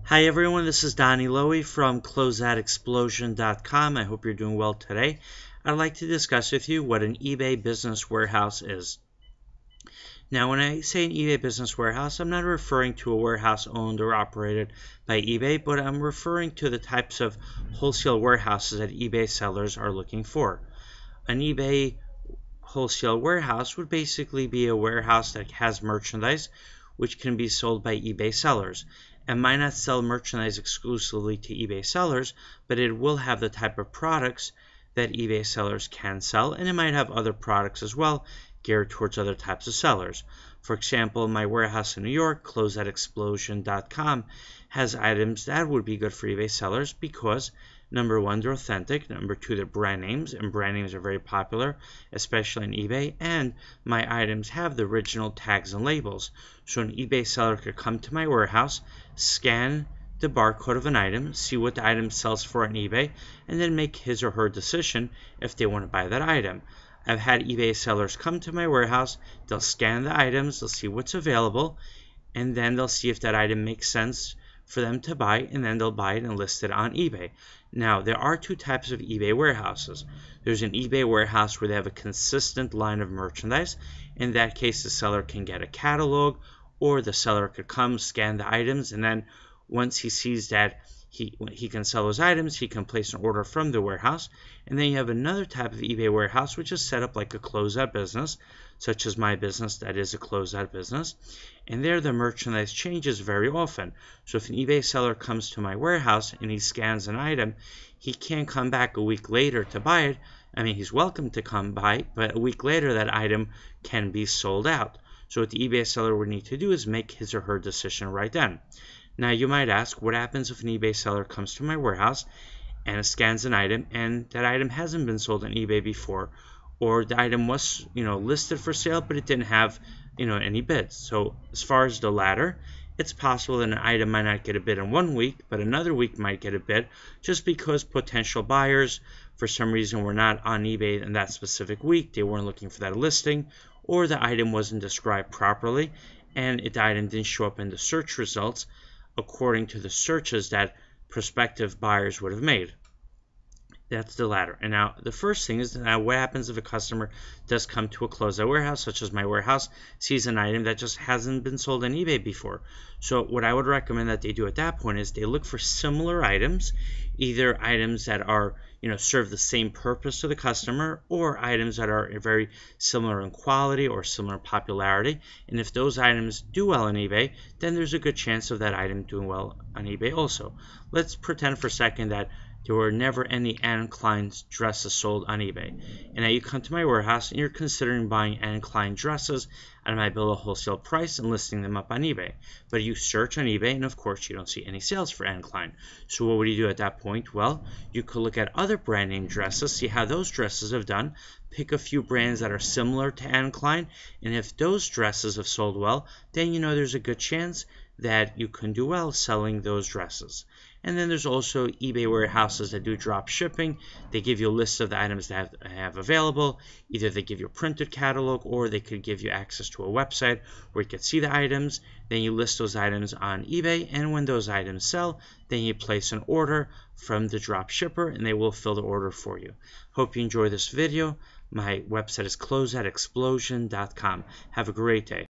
Hi everyone, this is Donny Lowy from Closeout I hope you're doing well today. I'd like to discuss with you what an eBay business warehouse is. Now, when I say an eBay business warehouse, I'm not referring to a warehouse owned or operated by eBay, but I'm referring to the types of wholesale warehouses that eBay sellers are looking for. An eBay wholesale warehouse would basically be a warehouse that has merchandise which can be sold by eBay sellers. It might not sell merchandise exclusively to eBay sellers, but it will have the type of products that eBay sellers can sell, and it might have other products as well geared towards other types of sellers. For example, my warehouse in New York, Closeout has items that would be good for eBay sellers because number one, they're authentic. Number two, they're brand names, and brand names are very popular, especially on eBay. And my items have the original tags and labels. So an eBay seller could come to my warehouse, scan the barcode of an item, see what the item sells for on eBay, and then make his or her decision if they want to buy that item. I've had eBay sellers come to my warehouse, they'll scan the items, they'll see what's available, and then they'll see if that item makes sense for them to buy, and then they'll buy it and list it on eBay. Now, there are two types of eBay warehouses. There's an eBay warehouse where they have a consistent line of merchandise. In that case, the seller can get a catalog, or the seller could come, scan the items, and then once he sees that he can sell those items, he can place an order from the warehouse. And then you have another type of eBay warehouse, which is set up like a closeout business, such as my business, that is a closeout business. And there the merchandise changes very often. So if an eBay seller comes to my warehouse and he scans an item, he can't come back a week later to buy it. I mean, he's welcome to come buy, but a week later that item can be sold out. So what the eBay seller would need to do is make his or her decision right then. Now you might ask, what happens if an eBay seller comes to my warehouse and scans an item and that item hasn't been sold on eBay before, or the item was listed for sale but it didn't have any bids? So as far as the latter, it's possible that an item might not get a bid in 1 week, but another week might get a bid just because potential buyers for some reason were not on eBay in that specific week. They weren't looking for that listing, or the item wasn't described properly and the item didn't show up in the search results according to the searches that prospective buyers would have made. That's the latter. And now the first thing is, now what happens if a customer does come to a closeout warehouse, such as my warehouse, sees an item that just hasn't been sold on eBay before? So what I would recommend that they do at that point is they look for similar items, either items that are serve the same purpose to the customer, or items that are very similar in quality or similar popularity. And if those items do well on eBay, then there's a good chance of that item doing well on eBay also. Let's pretend for a second that there were never any Anne Klein dresses sold on eBay. And now you come to my warehouse and you're considering buying Anne Klein dresses at my bill of wholesale price and listing them up on eBay. But you search on eBay and of course you don't see any sales for Anne Klein. So what would you do at that point? Well, you could look at other brand name dresses, see how those dresses have done, pick a few brands that are similar to Anne Klein, and if those dresses have sold well, then there's a good chance that you can do well selling those dresses. And then there's also eBay warehouses that do drop shipping. They give you a list of the items that have available. Either they give you a printed catalog, or they could give you access to a website where you can see the items. Then you list those items on eBay, and when those items sell, then you place an order from the drop shipper and they will fill the order for you. Hope you enjoy this video. My website is closeoutexplosion.com. Have a great day.